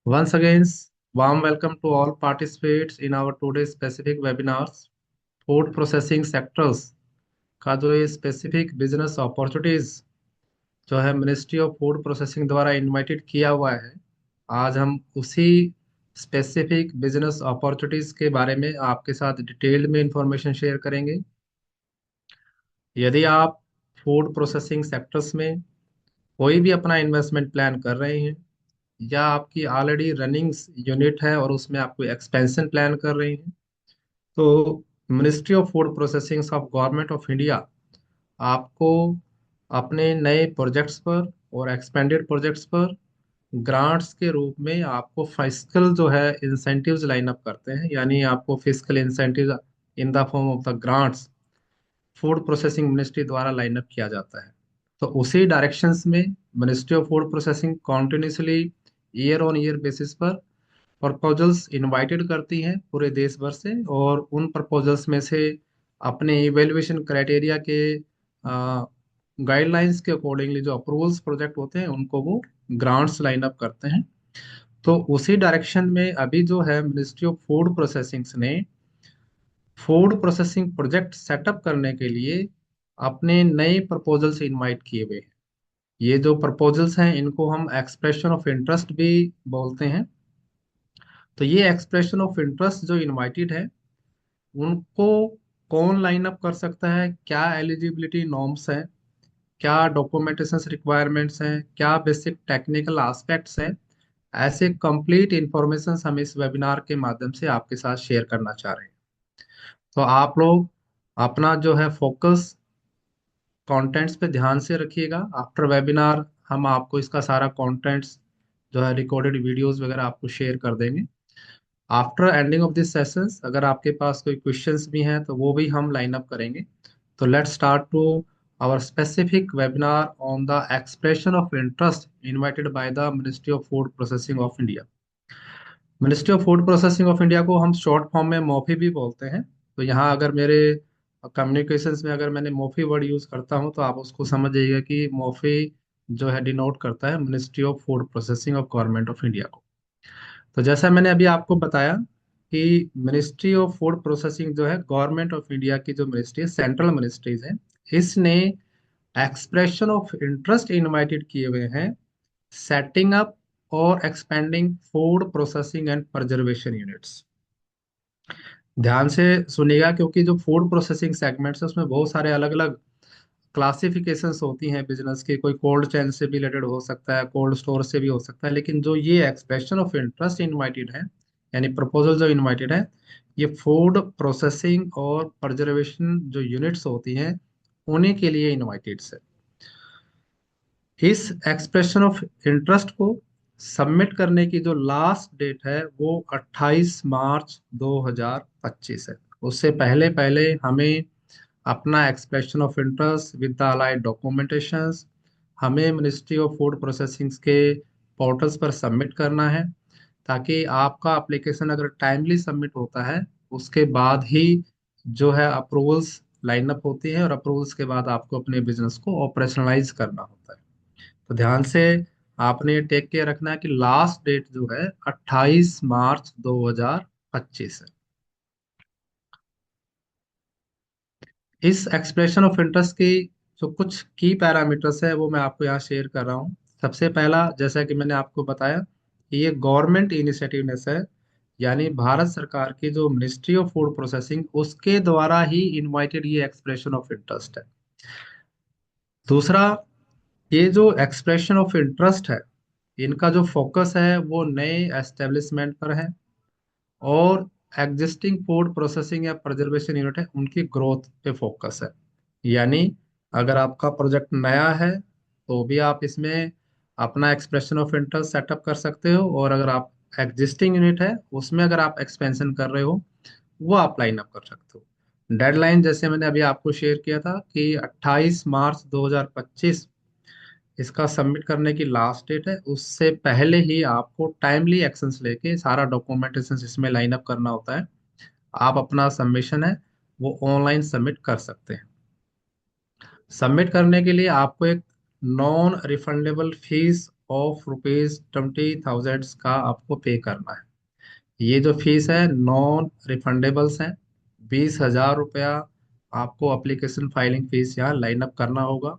Once again, warm welcome to all participants in our today's specific webinars. Food processing sectors का जो ये specific business opportunities जो है ministry of food processing द्वारा invited किया हुआ है। आज हम उसी स्पेसिफिक बिजनेस अपॉर्चुनिटीज के बारे में आपके साथ डिटेल्ड में इंफॉर्मेशन शेयर करेंगे। यदि आप फूड प्रोसेसिंग सेक्टर्स में कोई भी अपना इन्वेस्टमेंट प्लान कर रहे हैं या आपकी ऑलरेडी रनिंग यूनिट है और उसमें आप कोई एक्सपेंशन प्लान कर रहे हैं, तो ministry of food processing of government of India आपको अपने नए प्रोजेक्ट्स पर और एक्सपेंडेड प्रोजेक्ट्स पर ग्रांट्स के रूप में आपको फिस्कल जो है इंसेंटिव्स लाइन अप करते हैं। यानी आपको fiscal incentive in the form of the grants food processing ministry द्वारा लाइन अप किया जाता है। तो उसी डायरेक्शंस में ministry of food processing continuously year on year basis पर प्रपोजल्स इनवाइटेड करती हैं पूरे देश भर से, और उन प्रपोजल्स में से अपने इवेल्युएशन क्राइटेरिया के गाइडलाइंस के अकॉर्डिंगली जो अप्रूवल्स प्रोजेक्ट होते हैं उनको वो ग्रांट्स लाइन अप करते हैं। तो उसी डायरेक्शन में अभी जो है मिनिस्ट्री ऑफ फूड प्रोसेसिंग ने फूड प्रोसेसिंग प्रोजेक्ट सेटअप करने के लिए अपने नए प्रपोजल्स इनवाइट किए हुए हैं। ये जो प्रपोजल्स हैं इनको हम एक्सप्रेशन ऑफ इंटरेस्ट भी बोलते हैं। तो ये एक्सप्रेशन ऑफ इंटरेस्ट जो इनवाइटेड है उनको कौन लाइन अप कर सकता है, क्या एलिजिबिलिटी नॉर्म्स हैं, क्या डॉक्यूमेंटेशन रिक्वायरमेंट्स हैं, क्या बेसिक टेक्निकल एस्पेक्ट्स हैं, ऐसे कंप्लीट इंफॉर्मेशन हम इस वेबिनार के माध्यम से आपके साथ शेयर करना चाह रहे हैं। तो आप लोग अपना जो है फोकस कंटेंट्स पे ध्यान से रखिएगा। आफ्टर वेबिनार हम आपको इसका सारा कंटेंट्स जो है रिकॉर्डेड वीडियोस वगैरह आपको शेयर कर देंगे। After ending of this sessions अगर आपके पास कोई क्वेश्चंस भी हैं तो वो भी हम लाइन अप करेंगे। तो let's start to our specific webinar on the expression of interest invited by the ministry of food processing of India. Ministry of food processing of India को हम शॉर्ट फॉर्म में मोफी भी बोलते हैं। तो यहाँ अगर मेरे कम्युनिकेशंस में अगर मैंने मोफी वर्ड यूज करता हूँ तो आप उसको समझ जाइएगा कि मोफी जो है डिनोट करता है ministry of food processing of government of India को। तो जैसा मैंने अभी आपको बताया कि मिनिस्ट्री ऑफ फूड प्रोसेसिंग जो है गवर्नमेंट ऑफ इंडिया की जो मिनिस्ट्री है, सेंट्रल मिनिस्ट्रीज है, इसने एक्सप्रेशन ऑफ इंटरेस्ट इनवाइटेड किए हुए हैं सेटिंग अप और expanding food processing and preservation units. ध्यान से सुनिएगा क्योंकि जो फूड प्रोसेसिंग सेगमेंट्स है उसमें बहुत सारे अलग अलग क्लासिफिकेशंस होती हैं बिजनेस की। कोई कोल्ड चेन से भी रिलेटेड हो सकता है, कोल्ड स्टोर से भी हो सकता है, लेकिन जो ये एक्सप्रेशन ऑफ इंटरेस्ट इनवाइटेड है यानी प्रपोजल जो इनवाइटेड है, ये फूड प्रोसेसिंग और प्रिजर्वेशन जो यूनिट्स होती हैं उन्हीं के लिए इनवाइटेड है। इस एक्सप्रेशन ऑफ इंटरेस्ट को सबमिट करने की जो लास्ट डेट है वो 28 मार्च 2025 है। उससे पहले पहले हमें अपना expression of interest with the allied documentations हमें मिनिस्ट्री ऑफ फूड प्रोसेसिंग के पोर्टल्स पर सबमिट करना है, ताकि आपका एप्लीकेशन अगर टाइमली सबमिट होता है उसके बाद ही जो है अप्रूवल्स लाइन अप होती है, और अप्रूवल्स के बाद आपको अपने बिजनेस को ऑपरेशनलाइज करना होता है। तो ध्यान से आपने टेक केयर रखना है कि लास्ट डेट जो है 28 मार्च 2025 है। इस एक्सप्रेशन ऑफ इंटरेस्ट की जो कुछ की पैरामीटर्स है वो मैं आपको यहाँ शेयर कर रहा हूँ। सबसे पहला, जैसा कि मैंने आपको बताया कि ये गवर्नमेंट इनिशिएटिवनेस है, यानी भारत सरकार की जो मिनिस्ट्री ऑफ फूड प्रोसेसिंग उसके द्वारा ही इनवाइटेड ये एक्सप्रेशन ऑफ इंटरेस्ट है। दूसरा, ये जो एक्सप्रेशन ऑफ इंटरेस्ट है इनका जो फोकस है वो नए एस्टेब्लिशमेंट पर है और एग्जिस्टिंग फूड प्रोसेसिंग या प्रिजर्वेशन यूनिट है उनकी ग्रोथ पे फोकस है। यानी अगर आपका प्रोजेक्ट नया है तो भी आप इसमें अपना एक्सप्रेशन ऑफ इंटरेस्ट सेटअप कर सकते हो, और अगर आप एग्जिस्टिंग यूनिट है उसमें अगर आप एक्सपेंशन कर रहे हो वो आप लाइन अप कर सकते हो। डेडलाइन जैसे मैंने अभी आपको शेयर किया था कि 28 मार्च 2025 इसका सबमिट करने की लास्ट डेट है। उससे पहले ही आपको टाइमली एक्शंस लेके सारा डॉक्यूमेंटेशन इसमें लाइन अप करना होता है। आप अपना सबमिशन है वो ऑनलाइन सबमिट कर सकते हैं। सबमिट करने के लिए आपको एक non refundable fees of rupees 20,000 का आपको पे करना है। ये जो फीस है नॉन रिफंडेबल्स है। 20,000 रुपया आपको एप्लीकेशन फाइलिंग फीस यहाँ लाइन अप करना होगा।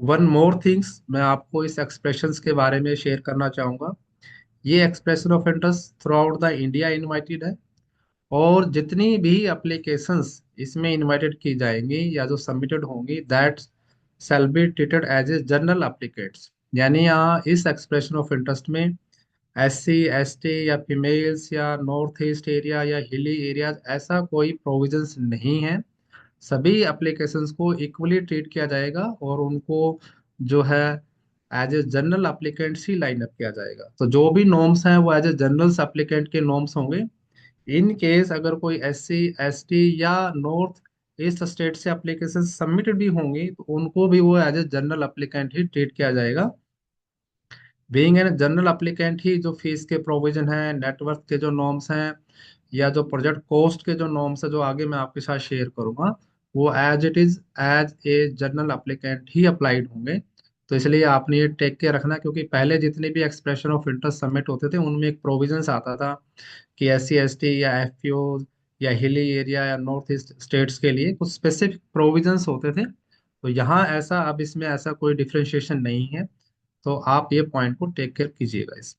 वन मोर थिंग्स मैं आपको इस एक्सप्रेशंस के बारे में शेयर करना चाहूँगा। ये expression of interest through out the India invited है, और जितनी भी एप्लीकेशंस इसमें इनवाइटेड की जाएंगी या जो सबमिटेड होंगी, that shall be treated as a general applicants. यानी यहाँ इस एक्सप्रेशन ऑफ इंटरेस्ट में SC ST या फीमेल्स या नॉर्थ ईस्ट एरिया या हिली एरियाज ऐसा कोई प्रोविजंस नहीं है। सभी एप्लीकेशंस को इक्वली ट्रीट किया जाएगा और उनको जो है एज ए जनरल एप्लीकेंट्स ही लाइन अप किया जाएगा। तो जो भी नॉर्म्स हैं वो एज ए जनरल एप्लीकेंट के नॉर्म्स होंगे। इन केस अगर कोई SC ST या नॉर्थ ईस्ट स्टेट से एप्लीकेशन सबमिटेड भी होंगी तो उनको भी वो एज ए जनरल एप्लीकेंट ही ट्रीट किया जाएगा। बीइंग एन जनरल एप्लीकेंट ही जो फीस के प्रोविजन है, नेटवर्क के जो नॉर्म्स हैं या जो प्रोजेक्ट कॉस्ट के जो नॉर्म्स है जो आगे मैं आपके साथ शेयर करूंगा, वो as it is as a general applicant ही अप्लाइड होंगे। तो इसलिए आपने ये टेक के रखना, क्योंकि पहले जितने भी एक्सप्रेशन ऑफ इंटरेस्ट सबमिट होते थे उनमें एक प्रोविजंस आता था कि SC ST या FPO या हिली एरिया या नॉर्थ ईस्ट स्टेट्स के लिए कुछ स्पेसिफिक प्रोविजंस होते थे। तो यहाँ ऐसा अब इसमें ऐसा कोई डिफरेंशिएशन नहीं है। तो आप ये पॉइंट को टेक केयर कीजिएगा। इस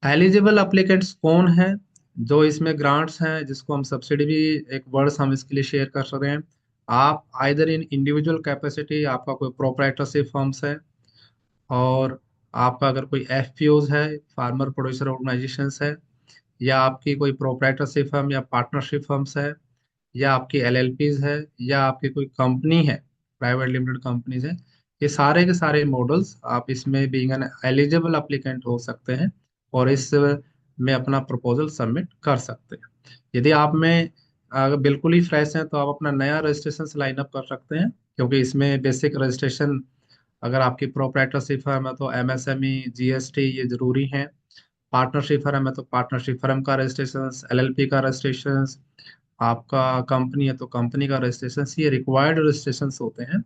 एलिजिबल एप्लीकेंट्स कौन हैं जो इसमें ग्रांट्स हैं, जिसको हम सब्सिडी भी एक वर्ड्स हम इसके लिए शेयर कर सकते हैं। आप आइदर इन इंडिविजुअल कैपेसिटी, आपका कोई प्रोप्राइटरशिप फर्म्स है, और आपका अगर कोई FPOs है, फार्मर प्रोड्यूसर ऑर्गेनाइजेशंस है, या आपकी कोई प्रोप्राइटरशिप फर्म या पार्टनरशिप फर्म्स है, या आपकी LLPs है, या आपकी कोई कंपनी है, प्राइवेट लिमिटेड कंपनीज है, ये सारे के सारे मॉडल्स आप इसमें बीइंग एन एलिजिबल अप्लीकेंट हो सकते हैं और इस में अपना प्रपोजल सबमिट कर सकते हैं। यदि आप में अगर बिल्कुल ही फ्रेश हैं तो आप अपना नया रजिस्ट्रेशन लाइन अप कर सकते हैं, क्योंकि इसमें बेसिक रजिस्ट्रेशन अगर आपकी प्रोप्राइटरशिप फर्म है तो MSME GST ये जरूरी है। पार्टनरशिप फर्म है तो पार्टनरशिप फर्म का रजिस्ट्रेशन, LLP का रजिस्ट्रेशन, आपका कंपनी है तो कंपनी का रजिस्ट्रेशन, ये रिक्वायर्ड रजिस्ट्रेशन होते हैं।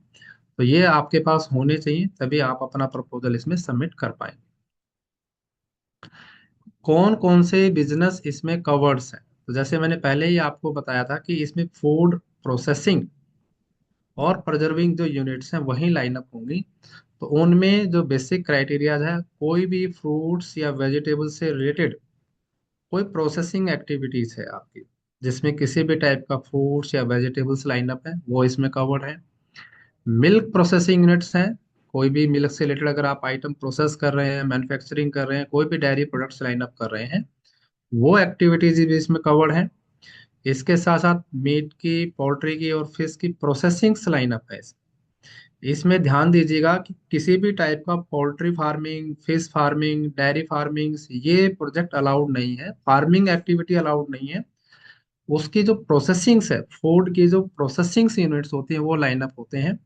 तो ये आपके पास होने चाहिए, तभी आप अपना प्रपोजल इसमें सबमिट कर पाएंगे। कौन कौन से बिजनेस इसमें कवर्ड्स हैं? तो जैसे मैंने पहले ही आपको बताया था कि इसमें फूड प्रोसेसिंग और प्रिजर्विंग जो यूनिट्स हैं वही लाइन अप होंगी। तो उनमें जो बेसिक क्राइटेरियाज है, कोई भी फ्रूट्स या वेजिटेबल्स से रिलेटेड कोई प्रोसेसिंग एक्टिविटीज है आपकी, जिसमें किसी भी टाइप का फ्रूट्स या वेजिटेबल्स लाइन अप है, वो इसमें कवर्ड है। मिल्क प्रोसेसिंग यूनिट्स हैं, कोई भी मिल्क से रिलेटेड अगर आप आइटम प्रोसेस कर रहे हैं, मैन्युफैक्चरिंग कर रहे हैं, कोई भी डेयरी प्रोडक्ट्स लाइन अप कर रहे हैं, वो एक्टिविटीज भी इसमें कवर्ड है। इसके साथ साथ मीट की, पोल्ट्री की और फिश की प्रोसेसिंग लाइन अप है। इसमें ध्यान दीजिएगा कि किसी भी टाइप का poultry farming, fish farming, dairy farming ये प्रोजेक्ट अलाउड नहीं है, फार्मिंग एक्टिविटी अलाउड नहीं है। उसकी जो प्रोसेसिंग्स है, फूड की जो प्रोसेसिंग यूनिट्स होती हैं वो लाइन अप होते हैं।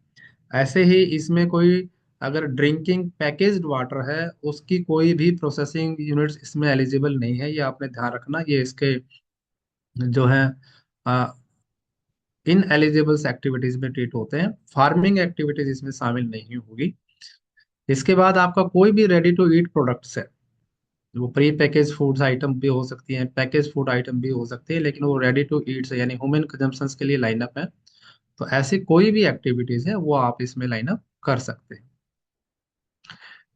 ऐसे ही इसमें कोई अगर ड्रिंकिंग पैकेज्ड वाटर है, उसकी कोई भी प्रोसेसिंग यूनिट्स इसमें एलिजिबल नहीं है, ये आपने ध्यान रखना। ये इसके जो है इन एलिजिबल्स एक्टिविटीज में ट्रीट होते हैं, फार्मिंग एक्टिविटीज इसमें शामिल नहीं होगी। इसके बाद आपका कोई भी रेडी टू ईट प्रोडक्ट्स है, वो प्री पैकेज फूड्स आइटम भी हो सकती हैं, पैकेज फूड आइटम भी हो सकती है, लेकिन वो रेडी टू ईट्स है यानी ह्यूमन कंजम्पशन के लिए लाइन अप है। तो ऐसी कोई भी एक्टिविटीज है वो आप इसमें लाइन अप कर सकते हैं।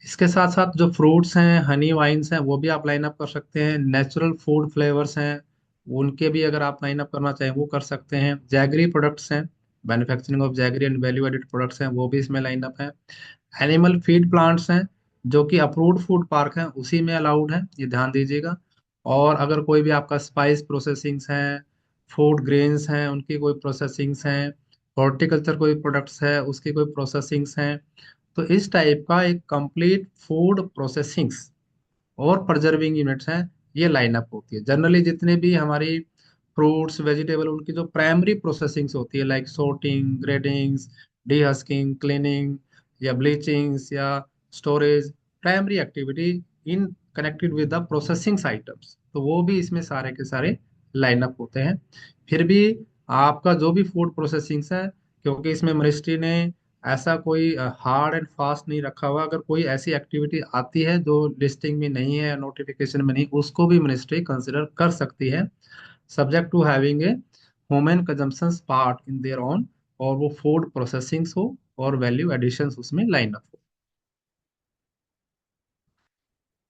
इसके साथ साथ जो फ्रूट्स हैं, हनी वाइन्स हैं, वो भी आप लाइन अप कर सकते हैं। नेचुरल फूड फ्लेवर्स हैं, उनके भी अगर आप लाइन अप करना चाहें वो कर सकते हैं। जैगरी प्रोडक्ट्स हैं, manufacturing of jaggery and value added products हैं, वो भी इसमें लाइन अप है। एनिमल फीड प्लांट्स हैं जो कि अप्रूव्ड फूड पार्क हैं उसी में अलाउड है, ये ध्यान दीजिएगा। और अगर कोई भी आपका स्पाइस प्रोसेसिंग्स हैं, फूड ग्रेन्स हैं उनकी कोई प्रोसेसिंग्स हैं, हॉर्टिकल्चर कोई प्रोडक्ट्स है उसकी कोई प्रोसेसिंग्स हैं, तो इस टाइप का एक कंप्लीट फूड प्रोसेसिंग्स और प्रिजर्विंग यूनिट्स हैं, ये लाइन अप होती है। जनरली जितने भी हमारी फ्रूट्स वेजिटेबल उनकी जो प्राइमरी प्रोसेसिंग्स होती है, like sorting, gradings, dehusking, cleaning या ब्लीचिंग्स या storage, primary activity in connected with the processings items, तो वो भी इसमें सारे के सारे लाइन अप होते हैं। फिर भी आपका जो भी फूड प्रोसेसिंग्स है, क्योंकि इसमें मिनिस्ट्री ने ऐसा कोई हार्ड एंड फास्ट नहीं रखा हुआ। अगर कोई ऐसी एक्टिविटी आती है जो लिस्टिंग में नहीं है, नोटिफिकेशन में नहीं, उसको भी मिनिस्ट्री कंसिडर कर सकती है, subject to having a human consumption part in their own, और वो फूड प्रोसेसिंग हो और वैल्यू एडिशंस उसमें लाइन अप हो।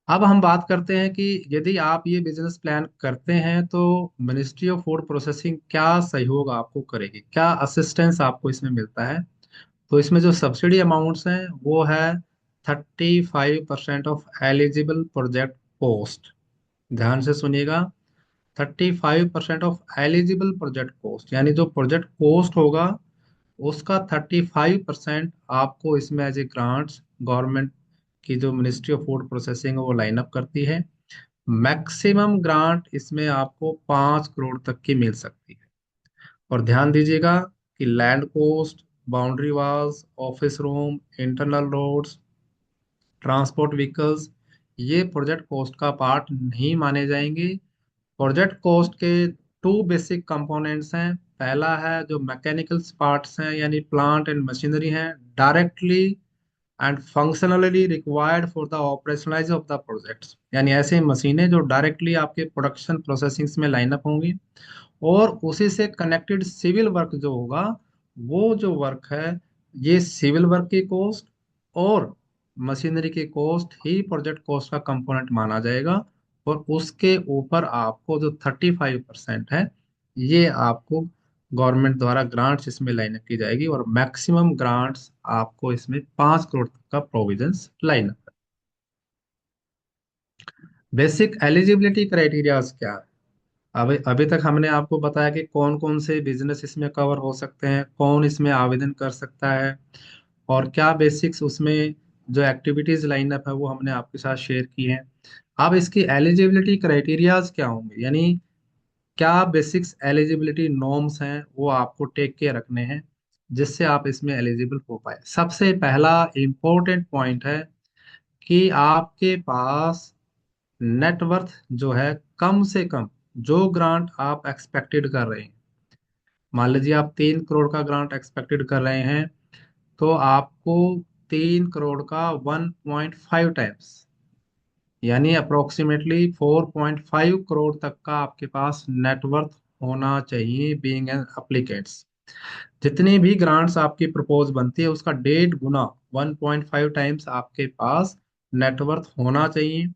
अब हम बात करते हैं कि यदि आप ये बिजनेस प्लान करते हैं तो मिनिस्ट्री ऑफ फूड प्रोसेसिंग क्या सहयोग आपको करेगी, क्या असिस्टेंस आपको इसमें मिलता है। तो इसमें जो सब्सिडी अमाउंट्स हैं वो है 35% ऑफ एलिजिबल प्रोजेक्ट कॉस्ट। ध्यान से सुनिएगा, 35% ऑफ एलिजिबल प्रोजेक्ट कॉस्ट, यानी जो प्रोजेक्ट कॉस्ट होगा उसका 35% आपको इसमें एज ए ग्रांट्स गवर्नमेंट की जो मिनिस्ट्री ऑफ फूड प्रोसेसिंग है वो लाइन अप करती है। मैक्सिमम ग्रांट इसमें आपको 5 करोड़ तक की मिल सकती है। और ध्यान दीजिएगा कि land cost, boundary walls, office room, internal roads, transport vehicles, ये प्रोजेक्ट कॉस्ट का पार्ट नहीं माने जाएंगे। प्रोजेक्ट कॉस्ट के टू बेसिक कंपोनेंट्स हैं। पहला है जो मैकेनिकल पार्ट्स हैं, यानी प्लांट एंड मशीनरी हैं, directly and functionally required for the operationalise of the projects, यानी ऐसे मशीनें जो डायरेक्टली आपके प्रोडक्शन प्रोसेसिंग्स में लाइन अप होंगी। और उसी से कनेक्टेड सिविल वर्क जो होगा, वो जो वर्क है, ये सिविल वर्क की कॉस्ट और मशीनरी की कॉस्ट ही प्रोजेक्ट कॉस्ट का कंपोनेंट माना जाएगा। और उसके ऊपर आपको जो 35% है, ये आपको गवर्नमेंट द्वारा ग्रांट्स इसमें लाइन अप की जाएगी, और मैक्सिमम ग्रांट्स आपको इसमें 5 करोड़ तक का provisions line up. Basic eligibility criterias क्या है। अभी अभी तक हमने आपको बताया कि कौन कौन से बिजनेस इसमें कवर हो सकते हैं, कौन इसमें आवेदन कर सकता है, और क्या बेसिक्स उसमें जो एक्टिविटीज लाइनअप है वो हमने आपके साथ शेयर की है। अब इसकी एलिजिबिलिटी क्राइटेरियाज क्या होंगे, यानी क्या बेसिक्स एलिजिबिलिटी नॉर्म्स हैं वो आपको टेक के रखने हैं जिससे आप इसमें एलिजिबल हो पाए। सबसे पहला इम्पोर्टेंट पॉइंट है कि आपके पास नेटवर्थ जो है, कम से कम जो ग्रांट आप एक्सपेक्टेड कर रहे हैं, मान लीजिए आप 3 करोड़ का ग्रांट एक्सपेक्टेड कर रहे हैं, तो आपको 3 करोड़ का 1.5 टाइम्स, यानी अप्रोक्सीमेटली 4.5 करोड़ तक का आपके पास नेटवर्थ होना चाहिए बीइंग एन अप्लीकेंट्स। जितनी भी ग्रांट्स आपकी प्रपोज बनती है उसका 1.5 गुना, 1.5 टाइम्स आपके पास नेटवर्थ होना चाहिए।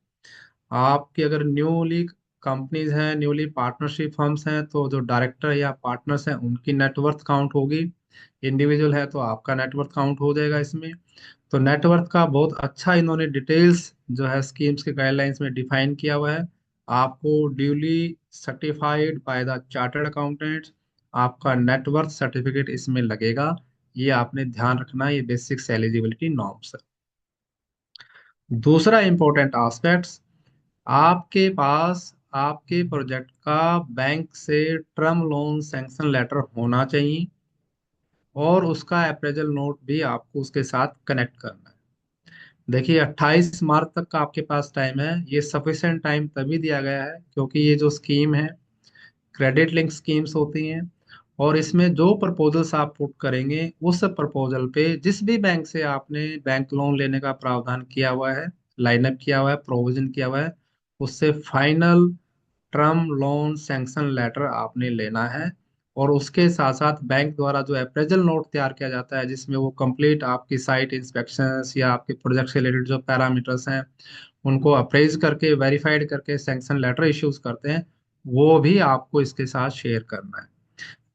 आपकी अगर न्यूली कंपनीज हैं, न्यूली पार्टनरशिप फर्म्स हैं, तो जो डायरेक्टर या पार्टनर्स हैं उनकी नेटवर्थ काउंट होगी। इंडिविजुअल है तो आपका नेटवर्थ काउंट हो जाएगा इसमें। तो नेटवर्थ का बहुत अच्छा इन्होंने डिटेल्स जो है स्कीम्स के गाइडलाइंस में डिफाइन किया हुआ है। आपको duly certified by the chartered accountants आपका नेटवर्थ सर्टिफिकेट इसमें लगेगा। ये आपने ध्यान रखना है, ये बेसिक्स एलिजिबिलिटी नॉर्म्स है। दूसरा इंपॉर्टेंट एस्पेक्ट्स, आपके पास आपके प्रोजेक्ट का बैंक से टर्म लोन सैंक्शन लेटर होना चाहिए, और उसका अप्रेजल नोट भी आपको उसके साथ कनेक्ट करना है। देखिए 28 मार्च तक का आपके पास टाइम है। ये सफिशिएंट टाइम तभी दिया गया है क्योंकि ये जो स्कीम है क्रेडिट लिंक स्कीम्स होती हैं, और इसमें जो प्रपोजल्स आप पुट करेंगे उस प्रपोजल पे जिस भी बैंक से आपने बैंक लोन लेने का प्रावधान किया हुआ है, लाइनअप किया हुआ है, प्रोविजन किया हुआ है, उससे final term loan sanction letter आपने लेना है। और उसके साथ साथ बैंक द्वारा जो अप्रेजल नोट तैयार किया जाता है जिसमें वो कंप्लीट आपकी साइट इंस्पेक्शंस या आपके प्रोजेक्ट से रिलेटेड जो पैरामीटर्स हैं उनको अप्रेज करके वेरीफाइड करके सैंक्शन लेटर इश्यूज करते हैं, वो भी आपको इसके साथ शेयर करना है।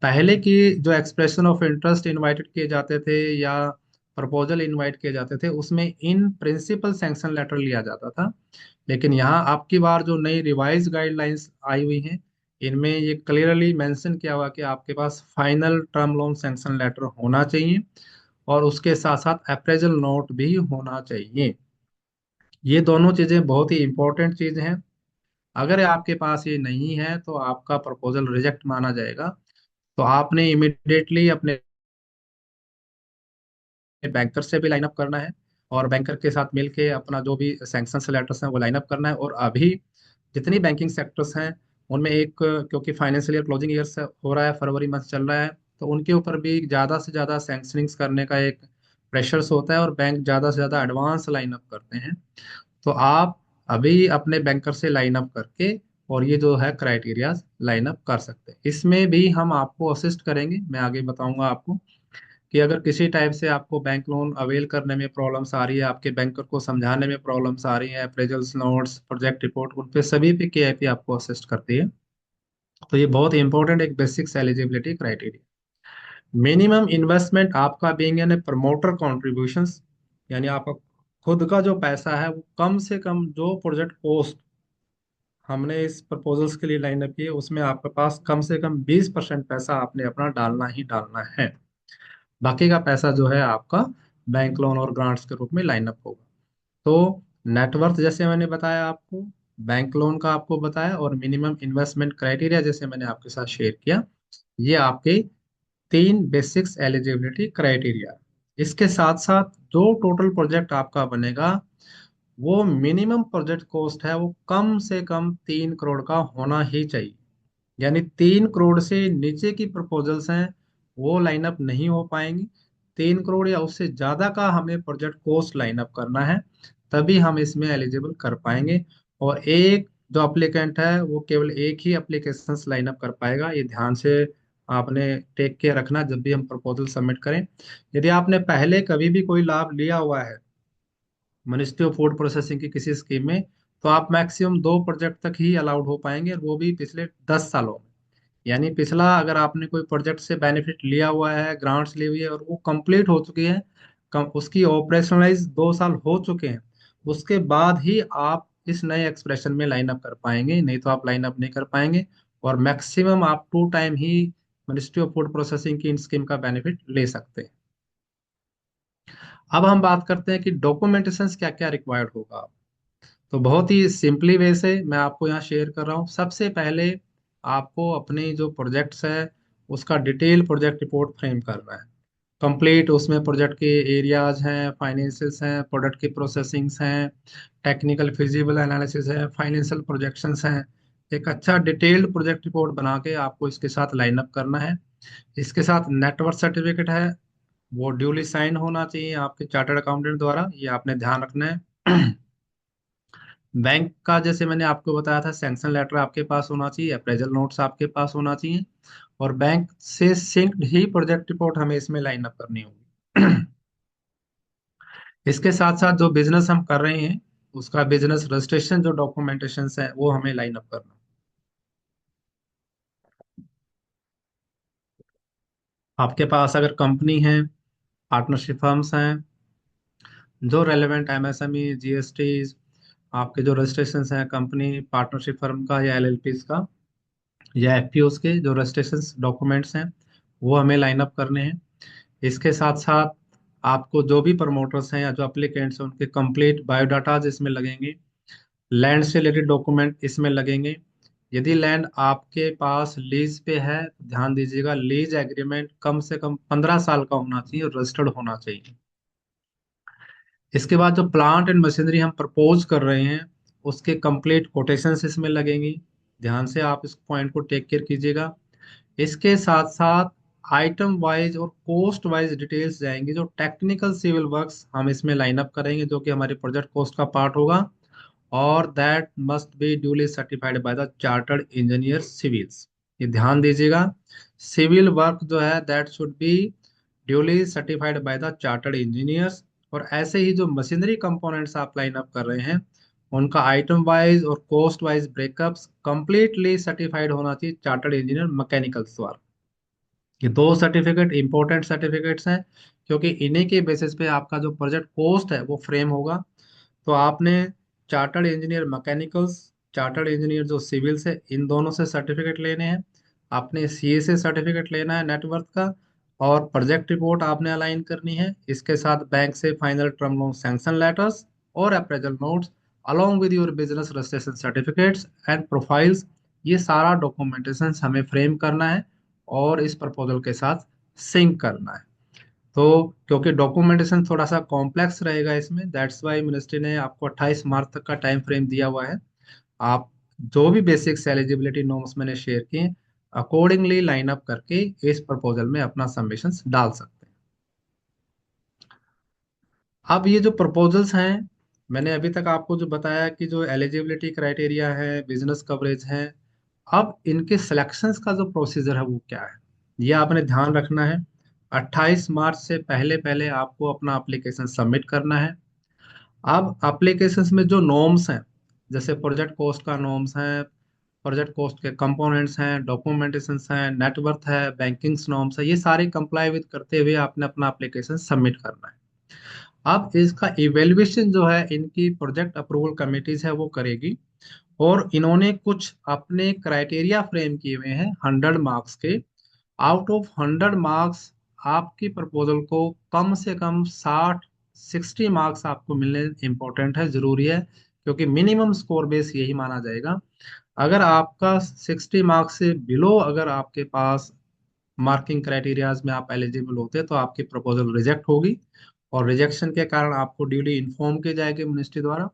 पहले की जो एक्सप्रेशन ऑफ इंटरेस्ट इनवाइटेड किए जाते थे या प्रपोजल इनवाइट किए जाते थे उसमें इन प्रिंसिपल सैंक्शन लेटर लिया जाता था। लेकिन यहाँ आपकी बार जो नई रिवाइज गाइडलाइंस आई हुई हैं, इनमें ये क्लियरली मेंशन किया हुआ कि आपके पास final term loan sanction letter होना चाहिए, और उसके साथ साथ अप्रेजल नोट भी होना चाहिए। ये दोनों चीजें बहुत ही इंपॉर्टेंट चीज हैं। अगर आपके पास ये नहीं है तो आपका प्रपोजल रिजेक्ट माना जाएगा। तो आपने इमिडिएटली अपने बैंकर से भी लाइन अप करना है, और बैंकर के साथ मिलके अपना जो भी सैंक्शन लेटर्स हैं वो लाइन अप करना है। और अभी जितनी बैंकिंग सेक्टर्स हैं उनमें एक, क्योंकि फाइनेंशियल ईयर क्लोजिंग ईयर से हो रहा है, फरवरी मंथ चल रहा है, तो उनके ऊपर भी ज़्यादा से ज़्यादा सैंक्शनिंग्स करने का एक प्रेशर्स होता है और बैंक ज़्यादा से ज़्यादा एडवांस लाइन अप करते हैं। तो आप अभी अपने बैंकर से लाइन अप करके और ये जो है क्राइटेरियाज लाइन अप कर सकते हैं। इसमें भी हम आपको असिस्ट करेंगे, मैं आगे बताऊंगा आपको कि अगर किसी टाइप से आपको बैंक लोन अवेल करने में प्रॉब्लम्स आ रही है, आपके बैंकर को समझाने में प्रॉब्लम्स आ रही है, अप्रेजल्स नोट्स, प्रोजेक्ट रिपोर्ट, उन पे सभी पे केआईपी आपको असिस्ट करती है। तो ये बहुत इंपॉर्टेंट एक basics eligibility criteria. Minimum investment आपका बीइंग एन प्रमोटर कॉन्ट्रीब्यूशंस, यानी आपका खुद का जो पैसा है वो कम से कम, जो प्रोजेक्ट कॉस्ट हमने इस प्रपोजल्स के लिए लाइन अप की है उसमें आपके पास कम से कम 20% पैसा आपने अपना डालना ही डालना है। बाकी का पैसा जो है आपका बैंक लोन और ग्रांट्स के रूप में लाइन अप होगा। तो नेटवर्थ जैसे मैंने बताया आपको, बैंक लोन का आपको बताया, और मिनिमम इन्वेस्टमेंट क्राइटेरिया जैसे मैंने आपके साथ शेयर किया, ये आपके तीन बेसिक्स एलिजिबिलिटी क्राइटेरिया। इसके साथ साथ जो टोटल प्रोजेक्ट आपका बनेगा वो मिनिमम प्रोजेक्ट कॉस्ट है वो कम से कम 3 करोड़ का होना ही चाहिए। यानी 3 करोड़ से नीचे की प्रपोजल्स हैं वो लाइन अप नहीं हो पाएंगी। 3 करोड़ या उससे ज्यादा का हमें प्रोजेक्ट कॉस्ट लाइन अप करना है, तभी हम इसमें एलिजिबल कर पाएंगे। और एक जो अप्लीकेंट है वो केवल एक ही एप्लीकेशन लाइन अप कर पाएगा, ये ध्यान से आपने टेक केयर रखना जब भी हम प्रपोजल सबमिट करें। यदि आपने पहले कभी भी कोई लाभ लिया हुआ है मिनिस्ट्री ऑफ फूड प्रोसेसिंग की किसी स्कीम में, तो आप मैक्सिमम 2 प्रोजेक्ट तक ही अलाउड हो पाएंगे, और वो भी पिछले 10 सालों में। यानी पिछला अगर आपने कोई प्रोजेक्ट से बेनिफिट लिया हुआ है, ग्रांट्स ली हुई है और वो कंप्लीट हो चुकी है, उसकी ऑपरेशनलाइज 2 साल हो चुके हैं, उसके बाद ही आप इस नए एक्सप्रेशन में लाइन अप कर पाएंगे, नहीं तो आप लाइन अप नहीं कर पाएंगे। और मैक्सिमम आप 2 time he ministry of food processing की इन स्कीम का बेनिफिट ले सकते हैं। अब हम बात करते हैं कि डॉक्यूमेंटेशन क्या क्या रिक्वायर्ड होगा। तो बहुत ही सिंपली वे से मैं आपको यहाँ शेयर कर रहा हूँ। सबसे पहले आपको अपने जो प्रोजेक्ट्स है उसका डिटेल प्रोजेक्ट रिपोर्ट फ्रेम करना है कंप्लीट। उसमें प्रोजेक्ट के एरियाज हैं, फाइनेंसियल्स हैं, प्रोडक्ट की प्रोसेसिंग्स हैं, टेक्निकल फिजिबल एनालिसिस है, फाइनेंशियल प्रोजेक्शंस हैं। एक अच्छा डिटेल्ड प्रोजेक्ट रिपोर्ट बना के आपको इसके साथ लाइन अप करना है। इसके साथ नेटवर्क सर्टिफिकेट है, वो ड्यूली साइन होना चाहिए आपके चार्टर्ड अकाउंटेंट द्वारा, ये आपने ध्यान रखना है। बैंक का जैसे मैंने आपको बताया था सैंक्शन लेटर आपके पास होना चाहिए, अप्रेजल नोट्स आपके पास होना चाहिए, और बैंक से सिंक्ड ही प्रोजेक्ट रिपोर्ट हमें इसमें लाइन अप करनी होगी। इसके साथ साथ जो बिजनेस हम कर रहे हैं उसका बिजनेस रजिस्ट्रेशन जो डॉक्यूमेंटेशन है वो हमें लाइन अप करना। आपके पास अगर कंपनी है, पार्टनरशिप फर्म्स हैं, जो रेलेवेंट एमएसएमई, जीएसटी, आपके जो रजिस्ट्रेशन हैं कंपनी पार्टनरशिप फर्म का या एलएलपीज का या एफपीओस के जो रजिस्ट्रेशन डॉक्यूमेंट्स हैं वो हमें लाइन अप करने हैं। इसके साथ साथ आपको जो भी प्रमोटर्स हैं या जो एप्लीकेंट्स हैं उनके कंप्लीट बायोडाटाज इसमें लगेंगे। लैंड से रिलेटेड डॉक्यूमेंट इसमें लगेंगे। यदि लैंड आपके पास लीज पे है तो ध्यान दीजिएगा लीज एग्रीमेंट कम से कम 15 साल का होना चाहिए और रजिस्टर्ड होना चाहिए। इसके बाद जो प्लांट एंड मशीनरी हम प्रपोज कर रहे हैं उसके कंप्लीट कोटेशंस इसमें लगेंगी। ध्यान से आप इस पॉइंट को टेक केयर कीजिएगा। इसके साथ साथ आइटम वाइज और कॉस्ट वाइज डिटेल्स जाएंगी। जो टेक्निकल सिविल वर्क्स हम इसमें लाइन अप करेंगे जो कि हमारे प्रोजेक्ट कॉस्ट का पार्ट होगा, और that must be duly certified by the chartered engineer civils. ये ध्यान दीजिएगा, सिविल वर्क जो है that should be duly certified by the chartered engineers. और ऐसे ही जो मशीनरी कंपोनेंट्स आप लाइन अप कर रहे हैं उनका आइटम वाइज और cost wise breakups completely certified होना चाहिए चार्टर्ड इंजीनियर मैकेनिकल्स द्वारा। ये दो सर्टिफिकेट इंपॉर्टेंट सर्टिफिकेट्स हैं क्योंकि इन्हीं के बेसिस पे आपका जो प्रोजेक्ट कॉस्ट है वो फ्रेम होगा। तो आपने chartered engineer mechanicals, chartered engineer जो सिविल्स है, इन दोनों से सर्टिफिकेट लेने हैं। आपने सीए से सर्टिफिकेट लेना है नेटवर्क का, और प्रोजेक्ट रिपोर्ट आपने अलाइन करनी है। इसके साथ बैंक से final term loan sanction letters और appraisal notes along with your business registration certificates and profiles, ये सारा डॉक्यूमेंटेशन हमें फ्रेम करना है और इस प्रपोजल के साथ सिंक करना है। तो क्योंकि डॉक्यूमेंटेशन थोड़ा सा कॉम्प्लेक्स रहेगा इसमें, दैट्स वाई मिनिस्ट्री ने आपको 28 मार्च तक का टाइम फ्रेम दिया हुआ है। आप जो भी बेसिक्स एलिजिबिलिटी नॉर्म्स मैंने शेयर किए अकॉर्डिंगली लाइन अप करके इस प्रपोजल में अपना सबमिशंस डाल सकते हैं। अब ये जो प्रपोजल्स हैं, मैंने अभी तक आपको जो बताया कि जो एलिजिबिलिटी क्राइटेरिया है, बिजनेस कवरेज है, अब इनके सिलेक्शंस का जो प्रोसीजर है वो क्या है, ये आपने ध्यान रखना है। 28 मार्च से पहले पहले आपको अपना एप्लीकेशन सबमिट करना है। अब एप्लीकेशंस में जो नॉर्म्स हैं, जैसे प्रोजेक्ट कॉस्ट का नॉर्म्स हैं, प्रोजेक्ट कॉस्ट के कंपोनेंट्स हैं, डॉक्यूमेंटेशंस हैं, नेटवर्थ है, बैंकिंग्स नॉर्म्स है, ये सारे कंप्लाई विद करते हुए आपने अपना एप्लीकेशन सबमिट करना है। अब इसका इवेल्युएशन जो है इनकी प्रोजेक्ट अप्रूवल कमेटीज है वो करेगी, और इन्होंने कुछ अपने क्राइटेरिया फ्रेम किए हुए हैं 100 मार्क्स के। आउट ऑफ 100 मार्क्स आपकी प्रपोजल को कम से कम 60 मार्क्स आपको मिलने इम्पोर्टेंट है, जरूरी है, क्योंकि मिनिमम स्कोर बेस यही माना जाएगा। अगर आपका 60 मार्क्स से बिलो अगर आपके पास मार्किंग क्राइटेरियाज में आप एलिजिबल होते हैं तो आपकी प्रपोजल रिजेक्ट होगी, और रिजेक्शन के कारण आपको ड्यूली इन्फॉर्म की जाएगी मिनिस्ट्री द्वारा।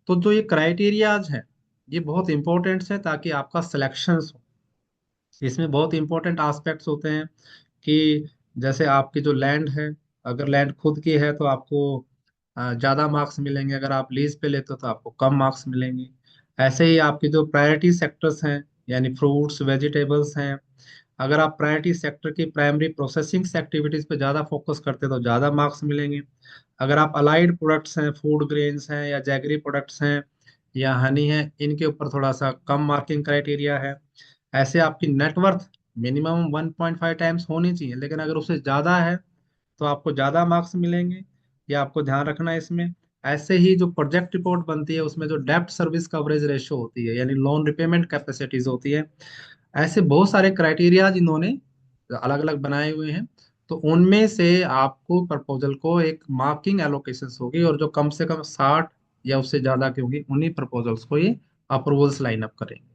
तो जो ये क्राइटेरियाज हैं ये बहुत इंपॉर्टेंट है ताकि आपका सिलेक्शन हो। इसमें बहुत इंपॉर्टेंट एस्पेक्ट्स होते हैं कि जैसे आपकी जो लैंड है, अगर लैंड खुद की है तो आपको ज़्यादा मार्क्स मिलेंगे, अगर आप लीज पे लेते हो तो आपको कम मार्क्स मिलेंगे। ऐसे ही आपकी जो प्रायोरिटी सेक्टर्स हैं, यानी फ्रूट्स वेजिटेबल्स हैं, अगर आप प्रायोरिटी सेक्टर की प्राइमरी प्रोसेसिंग एक्टिविटीज़ पे ज़्यादा फोकस करते हो तो ज़्यादा मार्क्स मिलेंगे। अगर आप अलाइड प्रोडक्ट्स हैं, फूड ग्रेन्स हैं या जैगरी प्रोडक्ट्स हैं या हनी है, इनके ऊपर थोड़ा सा कम मार्किंग क्राइटेरिया है। ऐसे आपकी नेटवर्थ मिनिमम 1.5 टाइम्स होनी चाहिए, लेकिन अगर उससे ज़्यादा है तो आपको ज़्यादा मार्क्स मिलेंगे, ये आपको ध्यान रखना है इसमें। ऐसे ही जो प्रोजेक्ट रिपोर्ट बनती है उसमें जो डेब्ट सर्विस कवरेज रेशो होती है, यानी लोन रिपेमेंट कैपेसिटीज होती है, ऐसे बहुत सारे क्राइटेरियाज इन्होंने अलग अलग बनाए हुए हैं। तो उनमें से आपको प्रपोजल को एक मार्किंग एलोकेशन होगी, और जो कम से कम 60 या उससे ज्यादा की होगी उन्हीं प्रपोजल्स को ये अप्रूवल्स लाइन अप करेंगे।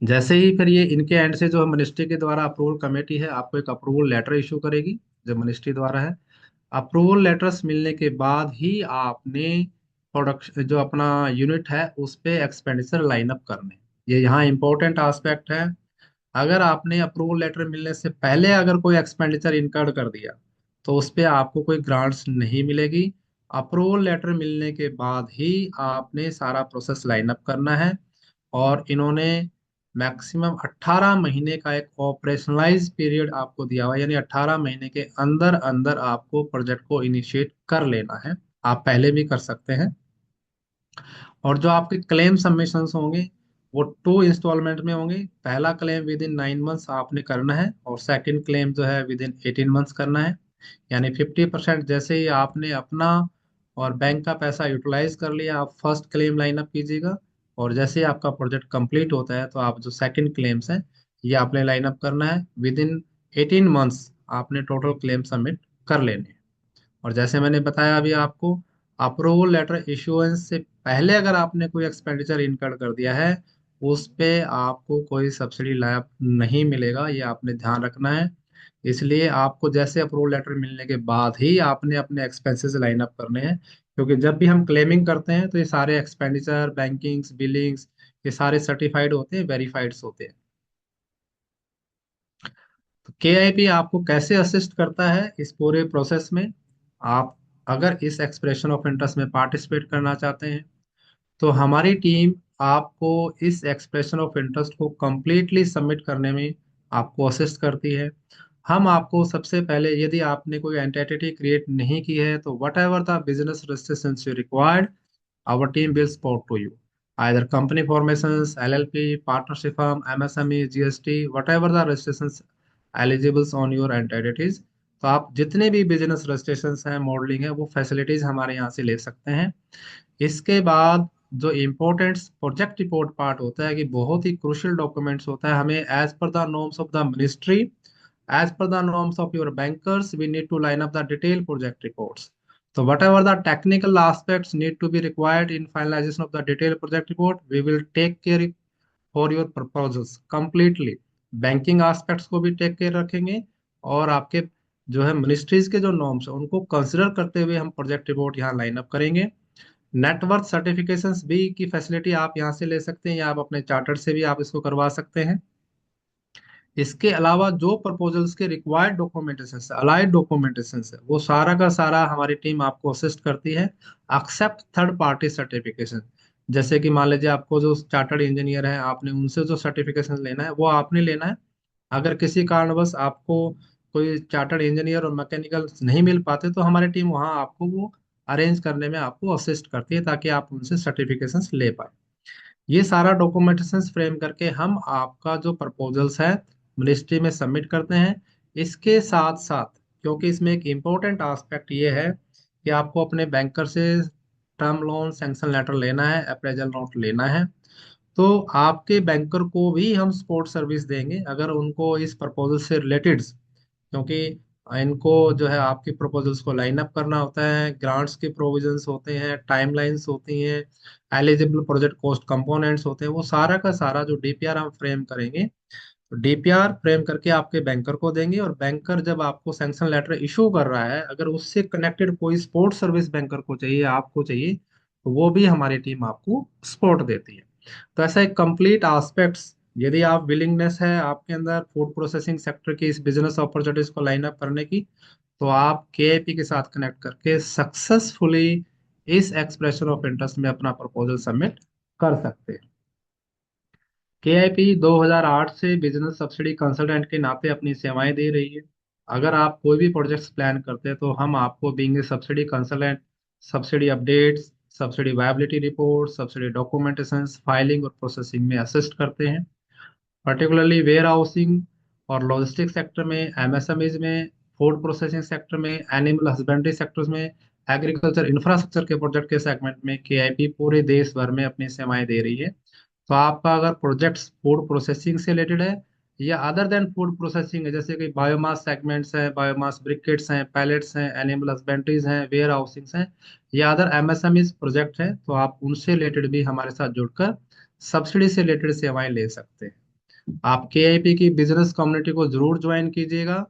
जैसे ही फिर ये इनके एंड से जो मिनिस्ट्री के द्वारा अप्रूवल कमेटी है आपको एक अप्रूवल लेटर इशू करेगी, जो मिनिस्ट्री द्वारा है। अप्रूवल लेटर्स मिलने के बाद ही आपने प्रोडक्शन जो अपना यूनिट है उस पे एक्सपेंडिचर लाइन अप करने, ये यहाँ इंपॉर्टेंट एस्पेक्ट है। अगर आपने अप्रूवल लेटर मिलने से पहले अगर कोई एक्सपेंडिचर इनकर्ड कर दिया तो उस पे आपको कोई ग्रांट्स नहीं मिलेगी। अप्रूवल लेटर मिलने के बाद ही आपने सारा प्रोसेस लाइन अप करना है। और इन्होंने मैक्सिमम 18 महीने का एक ऑपरेशनलाइज पीरियड आपको दिया हुआ है, यानी 18 महीने के अंदर अंदर आपको प्रोजेक्ट को इनिशिएट कर लेना है। आप पहले भी कर सकते हैं। और जो आपके क्लेम सबमिशंस होंगे वो 2 इंस्टॉलमेंट में होंगे। पहला क्लेम विद इन 9 मंथ्स आपने करना है, और सेकंड क्लेम जो है विद इन 18 मंथ्स करना है। यानी 50% जैसे ही आपने अपना और बैंक का पैसा यूटिलाइज कर लिया आप फर्स्ट क्लेम लाइन अप कीजिएगा, और जैसे ही आपका प्रोजेक्ट कंप्लीट होता है तो आप जो सेकंड क्लेम्स हैं ये आपने लाइन अप करना है। विद इन 18 मंथ्स आपने टोटल क्लेम सबमिट कर लेने हैं। और जैसे मैंने बताया अभी आपको, अप्रूवल लेटर इश्यूएंस से पहले अगर आपने कोई एक्सपेंडिचर इनकर कर दिया है उस पे आपको कोई सब्सिडी लाभ नहीं मिलेगा, ये आपने ध्यान रखना है। इसलिए आपको जैसे अप्रूवल लेटर मिलने के बाद ही आपने अपने एक्सपेंसेस लाइन अप करने हैं, क्योंकि जब भी हम क्लेमिंग करते हैं तो ये सारे एक्सपेंडिचर बैंकिंग्स बिलिंग्स ये सारे सर्टिफाइड होते हैं, वेरीफाइड होते हैं। तो केआईपी आपको कैसे असिस्ट करता है इस पूरे प्रोसेस में। आप अगर इस एक्सप्रेशन ऑफ इंटरेस्ट में पार्टिसिपेट करना चाहते हैं तो हमारी टीम आपको इस एक्सप्रेशन ऑफ इंटरेस्ट को कंप्लीटली सबमिट करने में आपको असिस्ट करती है। हम आपको सबसे पहले, यदि आपने कोई एंटिटी क्रिएट नहीं की है तो what ever the business registrations you required, our team will support to you. Either company formations, LLP, partnership firm, MSME, GST, whatever the registrations eligibles on your entities. तो आप जितने भी बिजनेस रजिस्ट्रेशन हैं, modelling है, वो facilities हमारे यहाँ से ले सकते हैं। इसके बाद जो इम्पोर्टेंट प्रोजेक्ट रिपोर्ट पार्ट होता है कि बहुत ही क्रूशियल डॉक्यूमेंट्स होता है, हमें as per the norms of the ministry, as per the norms of your bankers, we need to line up the detailed project reports. So whatever the technical aspects need to be required in finalization of the detailed project report, we will take care for your proposals completely. Banking aspects को भी take care रखेंगे, और आपके जो है ministries के जो norms है उनको कंसिडर करते हुए हम प्रोजेक्ट रिपोर्ट यहाँ लाइन अप करेंगे। नेटवर्क सर्टिफिकेशंस भी की फैसिलिटी आप यहाँ से ले सकते हैं, या आप अपने चार्टर से भी आप इसको करवा सकते हैं। इसके अलावा जो प्रपोजल्स के रिक्वायर्ड डॉक्यूमेंटेशन है, अलाइड डॉक्यूमेंटेशन है, वो सारा का सारा हमारी टीम आपको असिस्ट करती है। एक्सेप्ट थर्ड पार्टी सर्टिफिकेशन, जैसे कि मान लीजिए आपको जो चार्टर्ड इंजीनियर है, आपने उनसे जो सर्टिफिकेशन लेना है वो आपने लेना है। अगर किसी कारणवश आपको कोई चार्टर्ड इंजीनियर और मैकेनिकल नहीं मिल पाते, तो हमारी टीम वहाँ आपको वो अरेंज करने में आपको असिस्ट करती है, ताकि आप उनसे सर्टिफिकेशंस ले पाए। ये सारा डॉक्यूमेंटेशन फ्रेम करके हम आपका जो प्रपोजल्स है मिनिस्ट्री में सबमिट करते हैं। इसके साथ साथ, क्योंकि इसमें एक इम्पोर्टेंट एस्पेक्ट ये है कि आपको अपने बैंकर से टर्म लोन सैंक्शन लेटर लेना है, अप्रेजल नोट लेना है। तो आपके बैंकर को भी हम सपोर्ट सर्विस देंगे अगर उनको इस प्रपोजल से रिलेटेड, क्योंकि इनको जो है आपके प्रपोजल्स को लाइन अप करना होता है, ग्रांट्स के प्रोविजंस होते हैं, टाइमलाइंस होती हैं, एलिजिबल प्रोजेक्ट कॉस्ट कंपोनेंट्स होते हैं, वो सारा का सारा जो डीपीआर हम फ्रेम करेंगे, तो डीपीआर फ्रेम करके आपके बैंकर को देंगे। और बैंकर जब आपको सैंक्शन लेटर इशू कर रहा है, अगर उससे कनेक्टेड कोई सपोर्ट सर्विस बैंकर को चाहिए, आपको चाहिए, तो वो भी हमारी टीम आपको सपोर्ट देती है। तो ऐसा एक कंप्लीट एस्पेक्ट्स, यदि आप विलिंगनेस है आपके अंदर फूड प्रोसेसिंग सेक्टर की इस बिजनेस अपॉर्चुनिटीज को लाइन अप करने की, तो आप केआईपी के साथ कनेक्ट करके सक्सेसफुली इस एक्सप्रेशन ऑफ इंटरेस्ट में अपना प्रपोजल सबमिट कर सकते हैं। केआईपी 2008 से बिजनेस सब्सिडी कंसल्टेंट के नाते अपनी सेवाएं दे रही है। अगर आप कोई भी प्रोजेक्ट्स प्लान करते हैं, तो हम आपको being a subsidy consultant subsidy updates, subsidy viability report, subsidy documentation, filing और प्रोसेसिंग में असिस्ट करते हैं। पर्टिकुलरली वेयर हाउसिंग और लॉजिस्टिक सेक्टर में, एमएसएमईज में, फूड प्रोसेसिंग सेक्टर में, एनिमल हस्बेंड्री सेक्टर्स में, एग्रीकल्चर इंफ्रास्ट्रक्चर के प्रोजेक्ट के सेगमेंट में केआईपी पूरे देश भर में अपनी सेवाएं दे रही है। तो आपका अगर प्रोजेक्ट्स फूड प्रोसेसिंग से रिलेटेड है या अदर देन फूड प्रोसेसिंग है, जैसे कि बायोमास सेगमेंट्स हैं, बायोमास ब्रिकेट्स हैं, पैलेट्स हैं, एनिमल हस्बेंड्रीज हैं, वेयर हाउसिंग्स हैं, या अदर एमएसएमईज प्रोजेक्ट हैं, तो आप उनसे रिलेटेड भी हमारे साथ जुड़कर सब्सिडी से रिलेटेड सेवाएं ले सकते हैं। आप केआईपी की बिजनेस कम्युनिटी को जरूर ज्वाइन कीजिएगा,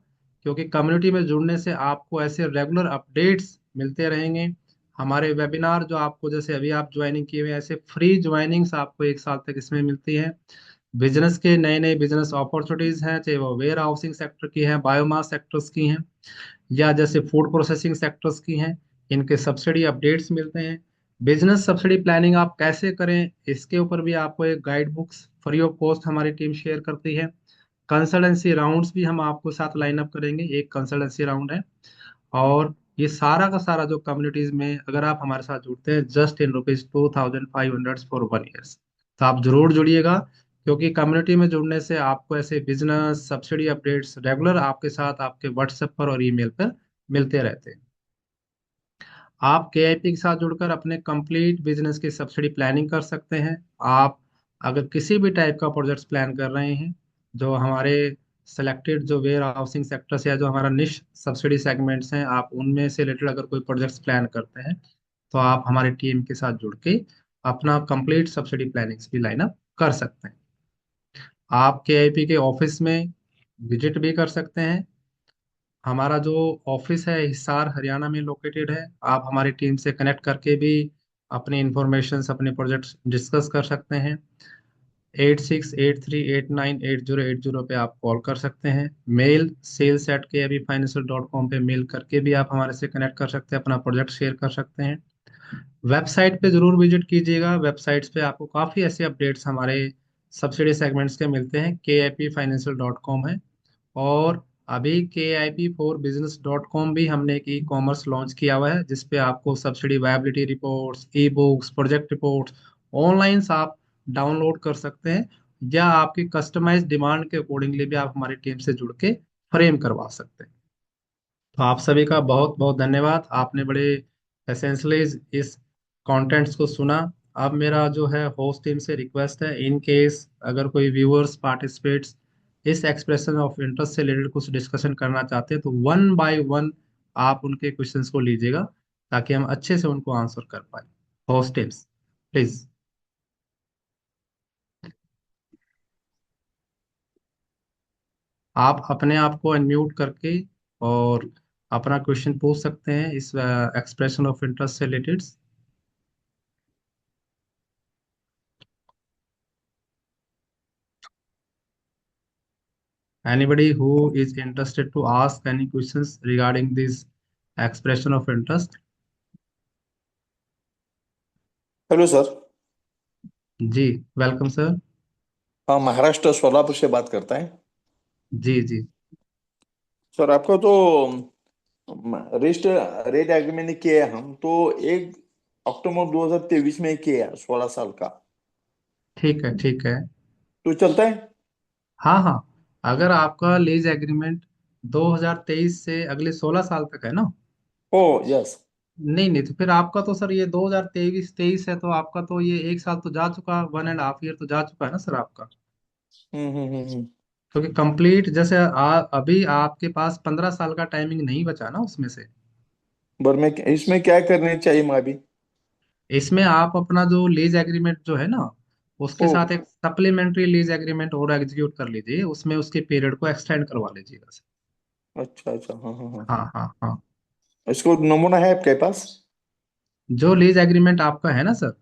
क्योंकि कम्युनिटी में जुड़ने से आपको ऐसे रेगुलर अपडेट्स मिलते रहेंगे। हमारे वेबिनार जो आपको, जैसे अभी आप ज्वाइनिंग किए हुए हैं, ऐसे फ्री ज्वाइनिंग्स आपको 1 साल तक इसमें मिलती है। बिजनेस के नए नए बिजनेस अपॉर्चुनिटीज हैं, चाहे वो वेयर हाउसिंग सेक्टर की हैं, बायोमास सेक्टर्स की हैं, या जैसे फूड प्रोसेसिंग सेक्टर्स की हैं, इनके सब्सिडी अपडेट्स मिलते हैं। बिजनेस सब्सिडी प्लानिंग आप कैसे करें, इसके ऊपर भी आपको एक guide books free of cost हमारी टीम शेयर करती है। कंसल्टेंसी राउंड्स भी हम आपको साथ लाइन अप करेंगे, एक कंसल्टेंसी राउंड है। और ये सारा का सारा जो कम्युनिटीज में अगर आप हमारे साथ जुड़ते हैं, जस्ट इन ₹2500 फॉर 1 ईयर, तो आप जरूर जुड़िएगा, क्योंकि कम्युनिटी में जुड़ने से आपको ऐसे बिजनेस सब्सिडी अपडेट्स रेगुलर आपके साथ आपके व्हाट्सएप पर और ईमेल पर मिलते रहते हैं। आप केआईपी के साथ जुड़कर अपने कंप्लीट बिजनेस की सब्सिडी प्लानिंग कर सकते हैं। आप अगर किसी भी टाइप का प्रोजेक्ट्स प्लान कर रहे हैं, जो हमारे सेलेक्टेड जो वेयर हाउसिंग सेक्टर्स या जो हमारा निश सब्सिडी सेगमेंट्स हैं, आप उनमें से रिलेटेड अगर कोई प्रोजेक्ट्स प्लान करते हैं, तो आप हमारी टीम के साथ जुड़ के अपना कंप्लीट सब्सिडी प्लानिंग्स भी लाइन अप कर सकते हैं। आप केआईपी के ऑफिस में विजिट भी कर सकते हैं। हमारा जो ऑफिस है हिसार हरियाणा में लोकेटेड है। आप हमारी टीम से कनेक्ट करके भी अपनी इंफॉर्मेशन अपने प्रोजेक्ट्स डिस्कस कर सकते हैं। 8683898080 पे आप कॉल कर सकते हैं। मेल sales@kbfinancial.com पे मेल करके भी आप हमारे से कनेक्ट कर सकते हैं, अपना प्रोजेक्ट शेयर कर सकते हैं। वेबसाइट पे जरूर विजिट कीजिएगा। वेबसाइट्स पे आपको काफ़ी ऐसे अपडेट्स हमारे सब्सिडी सेगमेंट्स के मिलते हैं। KIPFinancial.com है। और अभी KIP4business.com भी हमने एक ई कॉमर्स लॉन्च किया हुआ है, जिसपे आपको subsidy viability reports, e books, project reports online आप डाउनलोड कर सकते हैं, या आपकी कस्टमाइज डिमांड के अकॉर्डिंगली भी आप हमारी टीम से जुड़ के फ्रेम करवा सकते हैं। तो आप सभी का बहुत बहुत धन्यवाद, आपने बड़े एसेंशली इस कंटेंट्स को सुना। अब मेरा जो है होस्ट टीम से रिक्वेस्ट है, इन केस अगर कोई व्यूअर्स पार्टिसिपेट्स इस एक्सप्रेशन ऑफ इंटरेस्ट से रिलेटेड कुछ डिस्कशन करना चाहते हैं, तो 1 बाय 1 आप उनके क्वेश्चंस को लीजिएगा, ताकि हम अच्छे से उनको आंसर कर पाए। Host teams, please. आप अपने आप को अनम्यूट करके और अपना क्वेश्चन पूछ सकते हैं इस एक्सप्रेशन ऑफ इंटरेस्ट से related. Anybody who is interested to ask any questions regarding this expression of interest? Hello sir. जी, वेलकम सर। हाँ, महाराष्ट्र सोलापुर से बात करता है। जी जी। सर आपको तो रजिस्टर रेट एग्रीमेंट किया है, हम तो 1 अक्टूबर 2023 में किया है, 16 साल का। ठीक है ठीक है। तो चलता है? हाँ हाँ, अगर आपका लीज एग्रीमेंट 2023 से अगले 16 साल तक है ना। ओ यस। नहीं नहीं, तो फिर आपका तो सर ये 2023 23 है, तो आपका तो ये एक साल तो जा चुका, 1.5 ईयर तो जा चुका है ना सर आपका। हम्म। क्योंकि कंप्लीट जैसे अभी आपके पास 15 साल का टाइमिंग नहीं बचा ना उसमें से। बर में इसमें क्या करने चाहिए मैं अभी? इसमें आप अपना जो लीज एग्रीमेंट जो है ना, उसके ओ साथ एक सप्लीमेंट्री लीज एग्रीमेंट और एग्जीक्यूट कर लीजिए, उसमें उसके पीरियड को एक्सटेंड करवा लीजिएगा सर। अच्छा अच्छा, हाँ हाँ हाँ। हाँ हाँ हाँ। इसको नमूना है आपके पास? जो लीज एग्रीमेंट आपका है ना सर।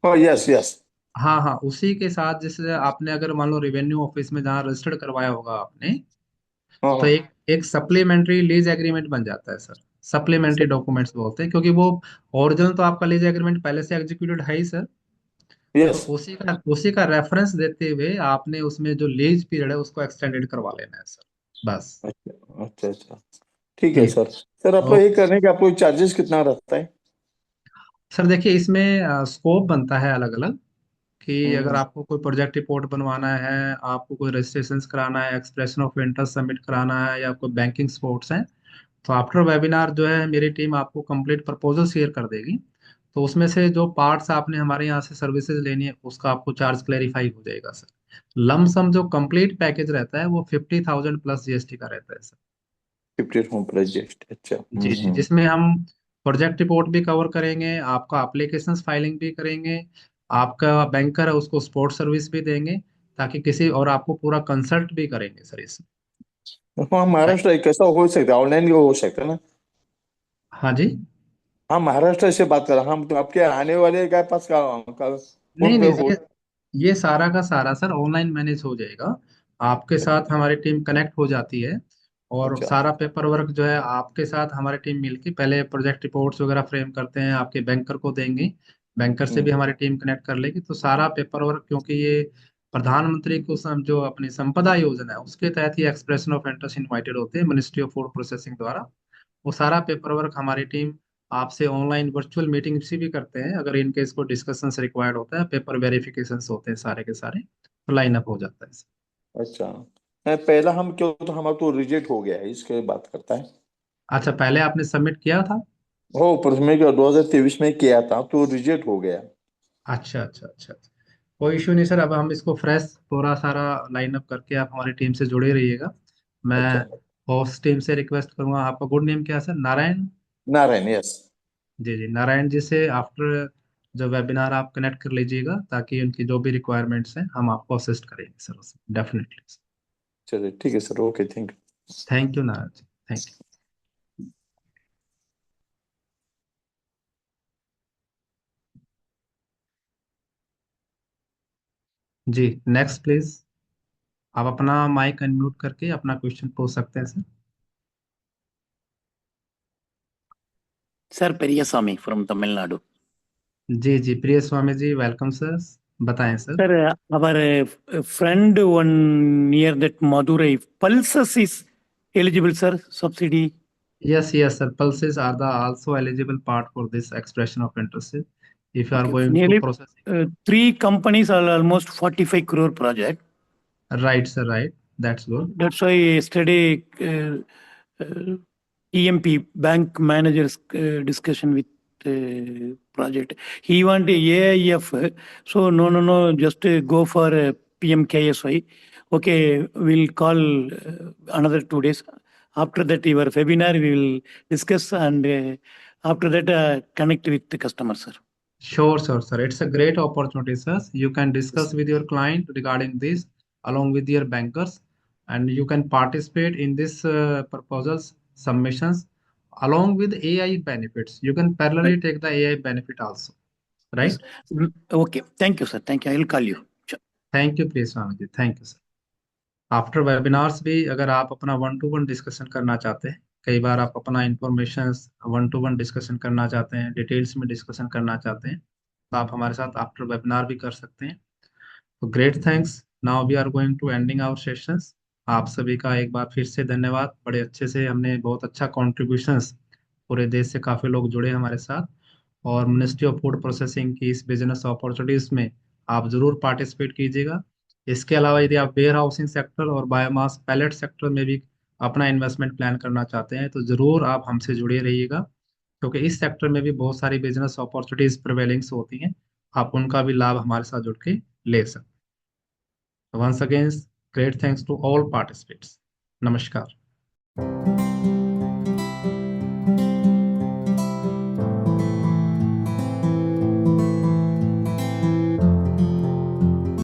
हाँ यस यस। हाँ हाँ, उसी के साथ जैसे आपने अगर मान लो रेवेन्यू ऑफिस में जहाँ रजिस्टर्ड करवाया होगा आपने, हाँ तो हाँ। एक एक सप्लीमेंट्री लीज एग्रीमेंट बन जाता है सर। सप्लीमेंट्री डॉक्यूमेंट्स बोलते हैं, क्योंकि वो ओरिजिनल तो आपका लीज एग्रीमेंट पहले से एग्जीक्यूटेड है ही सर। तो यस। उसी का रेफरेंस देते हुए आपने उसमें जो लीज पीरियड है उसको एक्सटेंडेड करवा लेना है सर, बस। अच्छा अच्छा अच्छा। ठीक है ठीक। सर। सर आपको तो ये करने का आपको चार्जेस कितना रहता है? सर देखिए, इसमें स्कोप बनता है अलग अलग, कि अगर हम्म। आपको कोई प्रोजेक्ट रिपोर्ट बनवाना है, आपको कोई रजिस्ट्रेशन कराना है, एक्सप्रेशन ऑफ इंटरेस्ट सबमिट कराना है, या कोई बैंकिंग सपोर्ट्स है, तो आफ्टर वेबिनार जो है मेरी टीम आपको कंप्लीट प्रपोजल शेयर कर देगी। तो उसमें से जो पार्ट्स आपने हमारे यहाँ से सर्विसेज लेनी है उसका आपको चार्ज क्लेरिफाई हो जाएगा सर। लम सम जो कंप्लीट पैकेज रहता है वो 50,000 प्लस जीएसटी का रहता है सर। 50 होम प्रोजेक्ट, अच्छा। जी जी, जिसमें हम प्रोजेक्ट रिपोर्ट भी कवर करेंगे, आपका एप्लीकेशन फाइलिंग भी करेंगे, आपका बैंकर है उसको सपोर्ट सर्विस भी देंगे, ताकि किसी और आपको पूरा कंसल्ट भी करेंगे सर इसमें। हाँ, महाराष्ट्र एक ऐसा हो सकता है, ऑनलाइन भी हो सकता है ना? हाँ जी। हाँ, महाराष्ट्र से बात कर रहा हम तो आपके आने वाले के पास का फोन नहीं पे नहीं, हो। ये सारा का सारा सर ऑनलाइन मैनेज हो जाएगा। आपके साथ हमारी टीम कनेक्ट हो जाती है, और अच्छा। सारा पेपर वर्क जो है आपके साथ हमारी टीम मिलके पहले प्रोजेक्ट रिपोर्ट्स वगैरह फ्रेम करते हैं, आपके बैंकर को देंगे, बैंकर से भी हम्म। हमारी टीम कनेक्ट कर लेगी, तो सारा पेपर वर्क, क्योंकि ये प्रधानमंत्री को जो अपनी संपदा योजना है उसके तहत ये एक्सप्रेशन ऑफ इंटरेस्ट इनवाइटेड होते हैं मिनिस्ट्री ऑफ फूड प्रोसेसिंग द्वारा। वो सारा पेपर वर्क हमारी टीम आपसे ऑनलाइन वर्चुअल मीटिंग से भी करते हैं, अगर इनके इसको डिस्कशंस रिक्वायर्ड होता है, पेपर वेरिफिकेशंस होते हैं सारे के सारे, तो लाइन अप हो जाता है। अच्छा। पहला हम क्यों तो हमारा तो रिजेक्ट हो गया है, इसके बात करता है। अच्छा, पहले आपने सबमिट किया था। हो प्रथमे का 2023 में किया था तो रिजेक्ट हो गया। अच्छा अच्छा अच्छा अच्छा। कोई इशू नहीं सर, अब हम इसको फ्रेश पूरा सारा लाइन अप करके आप हमारी टीम से जुड़े रहिएगा। मैं अच्छा। होस्ट टीम से रिक्वेस्ट करूंगा, आपका गुड नेम क्या है सर? नारायण। नारायण, यस। जी जी, नारायण जी से आफ्टर जो वेबिनार आप कनेक्ट कर लीजिएगा, ताकि उनकी जो भी रिक्वायरमेंट्स हैं हम आपको असिस्ट करेंगे सर उसमें डेफिनेटली। चलिए ठीक है sir, okay, thank you. Thank you Narayan ji, thank you. जी, नेक्स्ट प्लीज। आप अपना माइक अनम्यूट करके अपना क्वेश्चन पूछ सकते हैं sir. Sir Periyasamy from Tamil Nadu. जी जी, प्रिय स्वामी जी, वेलकम सर। बताएं sir. Sir, our friend one near that Madurai, Pulses is eligible, sir, subsidy. Yes, yes, sir. Pulses are the also eligible part for this expression of interest. If you are Okay, going to nearly processing. three companies are almost 45 crore project. Right, sir, right. That's good. That's why yesterday EMP bank managers discussion with project. He want AIF, so no, just go for PMKSY. Okay, we'll call another 2 days. After that, your webinar we will discuss, and after that connect with the customer, sir. Sure, sir, sir. It's a great opportunity, sir. You can Yes. discuss with your client regarding this along with your bankers, and you can participate in this proposals submissions along with AI benefits. You can Right. parallelly take the AI benefit also, Yes. right? Okay. Thank you, sir. Thank you. I will call you. Sure. Thank you, please, Swamiji. Thank you, sir. After webinars भी अगर आप अपना 1-to-1 discussion करना चाहते हैं, कई बार आप अपना इंफॉर्मेशन 1-to-1 डिस्कशन करना चाहते हैं, डिटेल्स में डिस्कशन करना चाहते हैं, तो आप हमारे साथ आफ्टर वेबिनार भी कर सकते हैं। तो great thanks, now we are going to ending our sessions. आप सभी का एक बार फिर से धन्यवाद, बड़े अच्छे से हमने बहुत अच्छा कॉन्ट्रीब्यूशंस, पूरे देश से काफ़ी लोग जुड़े हमारे साथ, और मिनिस्ट्री ऑफ फूड प्रोसेसिंग की इस बिजनेस अपॉर्चुनिटीज में आप जरूर पार्टिसिपेट कीजिएगा। इसके अलावा यदि आप वेयर हाउसिंग सेक्टर और बायोमास पैलेट सेक्टर में भी अपना इन्वेस्टमेंट प्लान करना चाहते हैं, तो जरूर आप हमसे जुड़े रहिएगा, क्योंकि इस सेक्टर में भी बहुत सारी बिजनेस अपॉर्चुनिटीज प्रिवेलिंग होती हैं, आप उनका भी लाभ हमारे साथ जुड़ के ले सकते हैं। Once again, great thanks to all participates. नमस्कार।